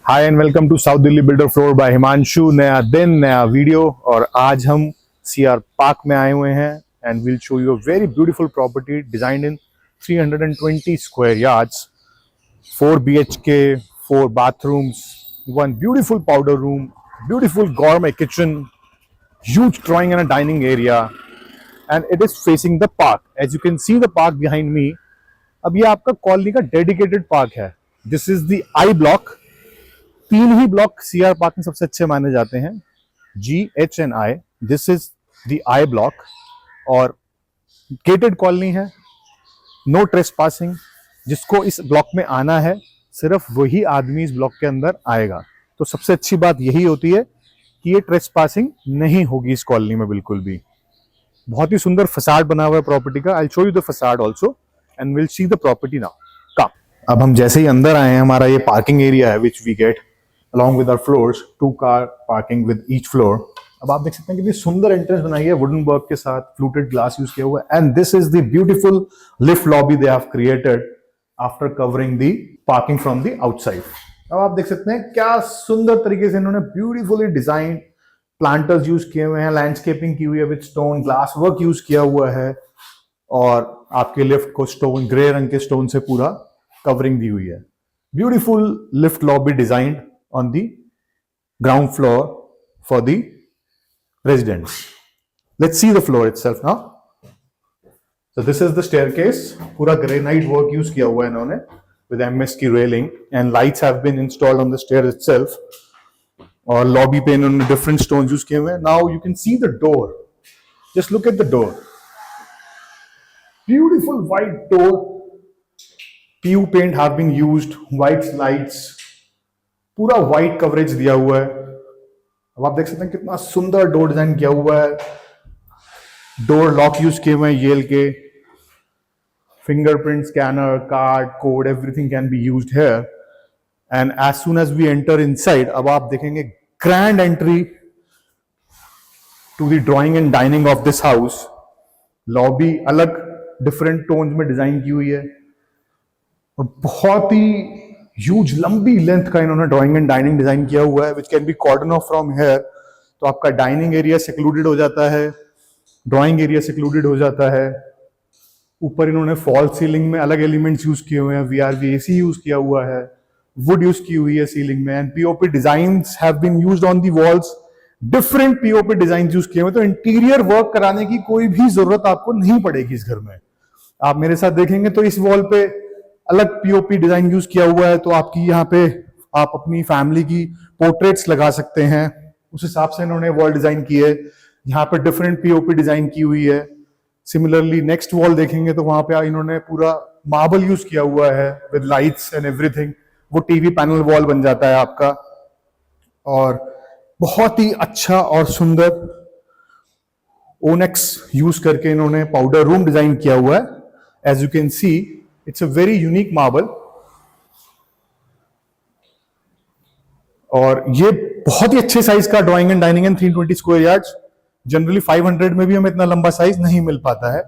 Hi and welcome to South Delhi builder floor by Himanshu. नया दिन नया वीडियो और आज हम सीआर पार्क में आए हुए हैं and will show you a very beautiful property designed in 320 square yards, 4 BHK, 4 bathrooms, one beautiful powder room, beautiful gourmet kitchen, huge drawing and a dining area, and it is facing the park. As you can see the park behind me, अब ये आपका colony का dedicated park है. This is the I block. तीन ही block CR park में सबसे अच्छे माने जाते हैं, GH and I. This is the I block और गेटेड कॉलोनी है, नो ट्रेस पासिंग. जिसको इस ब्लॉक में आना है सिर्फ वही आदमी इस ब्लॉक के अंदर आएगा. तो सबसे अच्छी बात यही होती है कि ये ट्रेस पासिंग नहीं होगी इस कॉलोनी में बिल्कुल भी. बहुत ही सुंदर फसाड बना हुआ है प्रॉपर्टी का. I show you the facade also and will see the property now. Come. अब हम जैसे ही अंदर आए हैं, हमारा ये पार्किंग एरिया है which we get along with our floors, 2 car parking with each floor. अब आप देख सकते हैं कितनी सुंदर एंट्रेंस बनाई है वुडन वर्क के साथ, फ्लूटेड ग्लास यूज किया हुआ है. And this is the beautiful lift lobby they have created after covering the parking from the outside. अब आप देख सकते हैं क्या सुंदर तरीके से इन्होंने ब्यूटीफुली डिजाइन प्लांटर्स यूज किए हुए हैं, लैंडस्केपिंग की हुई है with stone, glass work use किया हुआ है और आपके लिफ्ट को स्टोन, ग्रे रंग के स्टोन से पूरा कवरिंग दी हुई है. Beautiful lift lobby designed on the ground floor for the residents. Let's see the floor itself now. So this is the staircase. पूरा granite work use किया हुआ है इन्होंने with MS की railing and lights have been installed on the stair itself. और lobby पे इन्होंने different stones use किए हुए हैं. Now you can see the door. Just look at the door. Beautiful white door. PU paint have been used. White lights. पूरा white coverage दिया हुआ है. अब आप देख सकते हैं कितना सुंदर डोर डिजाइन किया हुआ है. डोर लॉक यूज किए हुए हैं येल के. Fingerprint scanner, card, code, everything can be used here. And as soon as we enter inside, अब आप देखेंगे grand entry to the drawing and dining of this house. Lobby अलग different tones में design की हुई है और बहुत ही ह्यूज लंबी लेंथ का इन्होंने ड्राइंग एंड डाइनिंग डिजाइन किया हुआ है which can be cordon off from here. तो आपका डाइनिंग एरिया सेक्लूडेड हो जाता है, ड्राइंग एरिया सेक्लूडेड हो जाता है. ऊपर इन्होंने फॉल सीलिंग में अलग एलिमेंट्स यूज किए हुए हैं, VRV AC यूज किया हुआ है, वुड यूज की हुई है सीलिंग में. And POP designs have been used on the walls. Different POP design use किए हुए. तो इंटीरियर वर्क कराने की कोई भी जरूरत आपको नहीं पड़ेगी इस घर में. आप मेरे साथ देखेंगे तो इस वॉल पे अलग POP डिजाइन यूज किया हुआ है. तो आपकी यहाँ पे आप अपनी फैमिली की पोर्ट्रेट्स लगा सकते हैं, उस हिसाब से इन्होंने वॉल डिजाइन की है. यहाँ पे डिफरेंट POP डिजाइन की हुई है. सिमिलरली नेक्स्ट वॉल देखेंगे तो वहां पे इन्होंने पूरा मार्बल यूज किया हुआ है विद लाइट्स एंड एवरीथिंग. वो टीवी पैनल वॉल बन जाता है आपका. और बहुत ही अच्छा और सुंदर ओनेक्स यूज करके इन्होंने पाउडर रूम डिजाइन किया हुआ है. As you can see it's a very unique marble और ये बहुत ही अच्छे साइज का drawing and dining and 320 square yards. Generally 500 में भी हमें इतना लंबा साइज नहीं मिल पाता है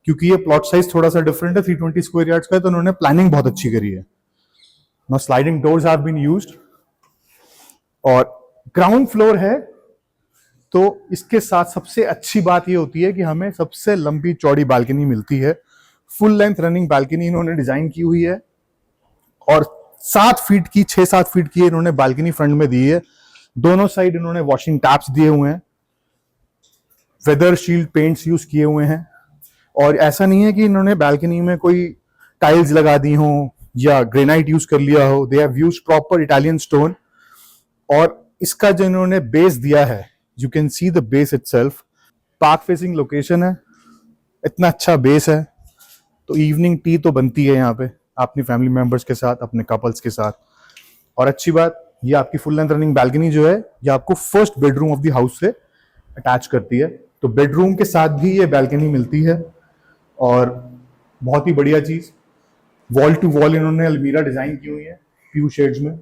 क्योंकि ये प्लॉट साइज थोड़ा सा डिफरेंट है. 320 स्क्वायर यार्ड्स का है तो उन्होंने प्लानिंग बहुत अच्छी करी है. Now sliding doors have been used और ग्राउंड फ्लोर है. तो इसके साथ सबसे अच्छी बात ये होती है कि हमें सबसे लंबी चौड़ी बालकनी मिलती है. फुल लेंथ रनिंग बालकनी इन्होंने डिजाइन की हुई है और 7 फीट की 6-7 फीट की इन्होंने बालकनी फ्रंट में दी है. दोनों साइड इन्होंने वॉशिंग टैप्स दिए हुए हैं, वेदर शील्ड पेंट्स यूज किए हुए हैं. और ऐसा नहीं है कि इन्होंने बालकनी में कोई टाइल्स लगा दी हो या ग्रेनाइट यूज कर लिया हो. दे have used proper Italian stone. और इसका जो इन्होंने बेस दिया है, you can see the base itself. Park facing location है, इतना अच्छा बेस है तो इवनिंग टी तो बनती है यहाँ पे अपनी फैमिली मेंबर्स के साथ, अपने कपल्स के साथ. और अच्छी बात, ये आपकी फुल लेंथ रनिंग बालकनी जो है ये आपको first bedroom of the house से अटैच करती है. तो बेडरूम के साथ भी ये बालकनी मिलती है. और बहुत ही बढ़िया चीज, वॉल टू वॉल इन्होंने अलमीरा डिजाइन की हुई है प्यू शेड्स में.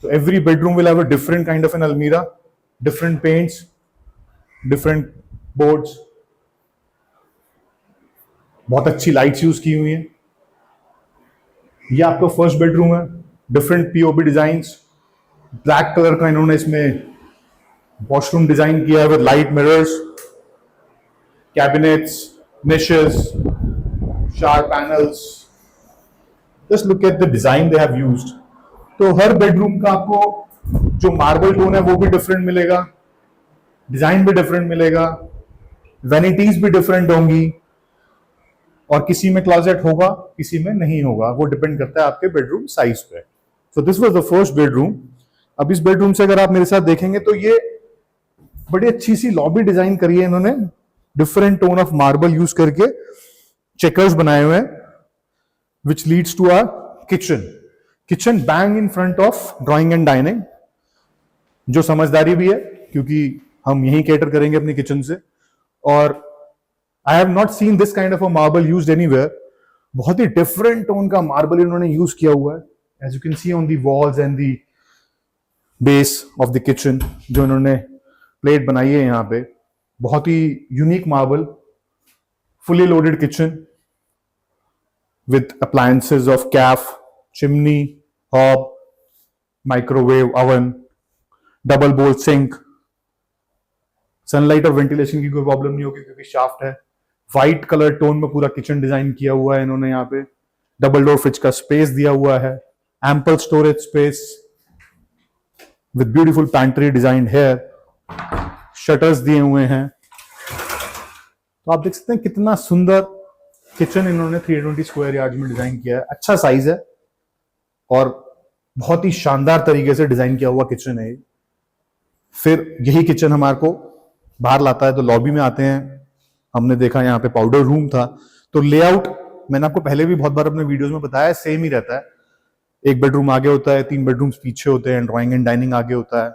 तो every bedroom will have a different kind of an almirah, different paints, different boards. बहुत अच्छी लाइट्स यूज की हुई हैं. ये आपका फर्स्ट बेडरूम है, different POP designs, black colour का इन्होंने इसमें वॉशरूम डिजाइन किया है with light mirrors, cabinets, niches, sharp panels. Just look at the design they have used. तो हर बेडरूम का आपको जो मार्बल टोन है वो भी डिफरेंट मिलेगा, डिजाइन भी डिफरेंट मिलेगा, वैनिटीज भी डिफरेंट होंगी, और किसी में क्लोजेट होगा किसी में नहीं होगा, वो डिपेंड करता है आपके बेडरूम साइज पे. So this was the first bedroom. अब इस बेडरूम से अगर आप मेरे साथ देखेंगे तो ये बड़ी अच्छी सी लॉबी डिजाइन करी है इन्होंने, different tone of marble use करके चेकर्स बनाए हुए हैं, which leads to our kitchen. Kitchen bang in front of drawing and dining, जो समझदारी भी है क्योंकि हम यही कैटर करेंगे अपनी किचन से. और I have not seen this kind of a marble used anywhere. बहुत ही डिफरेंट टोन का मार्बल इन्होंने यूज किया हुआ है, as you can see on the walls and the base of the kitchen. जो इन्होंने प्लेट बनाई है यहाँ पे, बहुत ही unique marble. Fully loaded kitchen with appliances of CAF, chimney, hob, microwave oven, double bowl sink. Sunlight और ventilation की कोई प्रॉब्लम नहीं होगी क्योंकि शाफ्ट है. व्हाइट कलर टोन में पूरा किचन डिजाइन किया हुआ है इन्होंने. यहाँ पे डबल डोर फ्रिज का स्पेस दिया हुआ है, ample storage space with beautiful pantry design here, shutters दिए हुए हैं. तो आप देख सकते हैं कितना सुंदर किचन इन्होंने 320 स्क्वायर यार्ड में डिजाइन किया है. अच्छा साइज है और बहुत ही शानदार तरीके से डिजाइन किया हुआ किचन है. फिर यही किचन हमारे को बाहर लाता है तो लॉबी में आते हैं. हमने देखा यहाँ पे पाउडर रूम था. तो लेआउट मैंने आपको पहले भी बहुत बार अपने वीडियोस में बताया, सेम ही रहता है. एक बेडरूम आगे होता है, 3 बेडरूम्स पीछे होते हैं, ड्राइंग एंड डाइनिंग आगे होता है,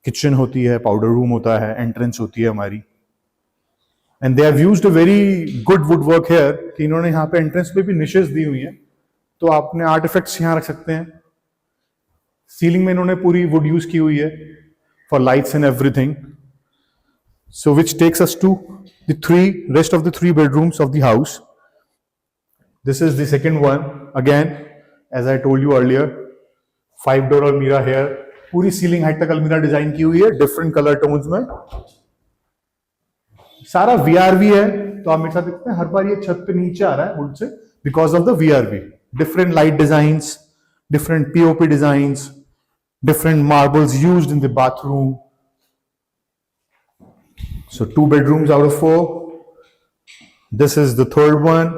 किचन होती है, पाउडर रूम होता है, एंट्रेंस होती है हमारी. And they have used a very good would work here कि इन्होंने यहाँ पे एंट्रेंस पे भी निशेस दी हुई हैं, तो आप अपने आर्ट इफेक्ट्स यहाँ रख सकते हैं. सीलिंग में इन्होंने पूरी वुड यूज की हुई है for lights and everything. So which takes us to the rest of the 3 bedrooms of the house. This is the second one. Again as I told you earlier, 5 door almirah here. पूरी ceiling height तक almirah design की हुई है different colour tones में. सारा VRV है. तो आप मेरे साथ देखते हैं हर बार ये छत पे नीचे आ रहा है would say because of the VRV. Different light designs, different POP designs, different marbles used in the bathroom. So 2 bedrooms out of 4. This is the third one.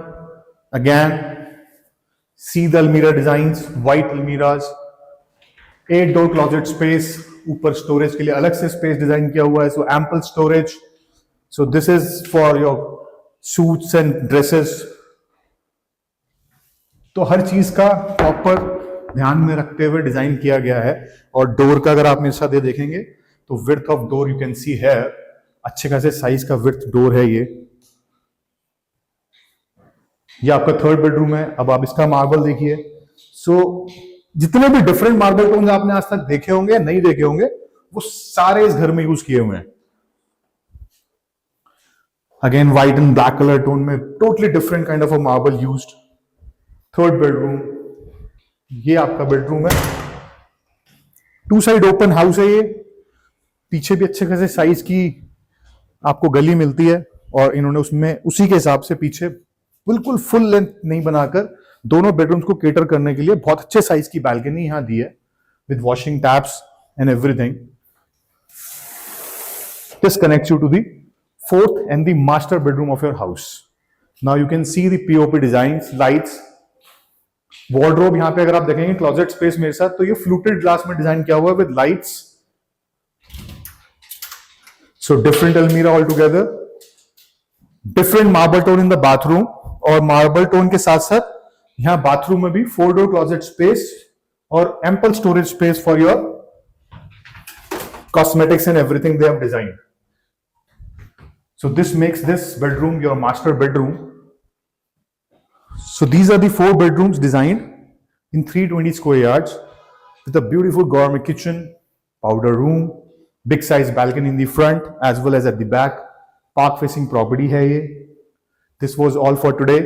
Again, see the almirah designs, white almirahs, 8 door closet space. ऊपर storage के लिए अलग से space design किया हुआ है, so ample storage. So this is for your suits and dresses. तो हर चीज का प्रॉपर ध्यान में रखते हुए डिजाइन किया गया है. और डोर का अगर आप मेरे साथ ये देखेंगे तो width of door you can सी है, अच्छे खासे साइज का विड्थ डोर है ये. आपका 3rd बेडरूम है. अब आप इसका मार्बल देखिए. सो जितने भी डिफरेंट मार्बल टोन्स आपने आज तक देखे होंगे, नहीं देखे होंगे, वो सारे इस घर में यूज किए हुए हैं. Again, white and black color tone में totally different kind of a marble used. 3rd bedroom. ये आपका बेडरूम है. 2 साइड ओपन हाउस है ये. पीछे भी अच्छे खासे साइज की आपको गली मिलती है और इन्होंने उसमें उसी के हिसाब से पीछे बिल्कुल फुल लेंथ नहीं बनाकर दोनों बेडरूम्स को केटर करने के लिए बहुत अच्छे साइज की बैल्कनी यहां दी है with washing taps and everything. This connects you to the 4th and the master bedroom of your house. Now you can see the POP designs, lights, wardrobe. यहाँ पे अगर आप देखेंगे क्लोजेट स्पेस मेरे साथ, तो ये फ्लूटेड ग्लास में डिजाइन किया हुआ है with lights. So different almirah altogether, different marble tone in the bathroom. और marble tone के साथ साथ यहाँ बाथरूम में भी 4 door closet space और ample storage space for your cosmetics and everything they have designed. So this makes this bedroom your master bedroom. So these are the 4 bedrooms designed in 320 square yards with a beautiful gourmet kitchen, powder room, big size balcony in the front as well as at the back. Park facing property hai ye. This was all for today.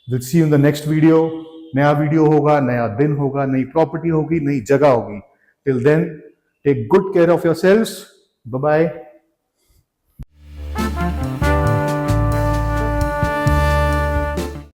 We'll see you in the next video. नया video होगा, नया दिन होगा, नई property होगी, नई जगह होगी. Till then, take good care of yourselves. Bye bye.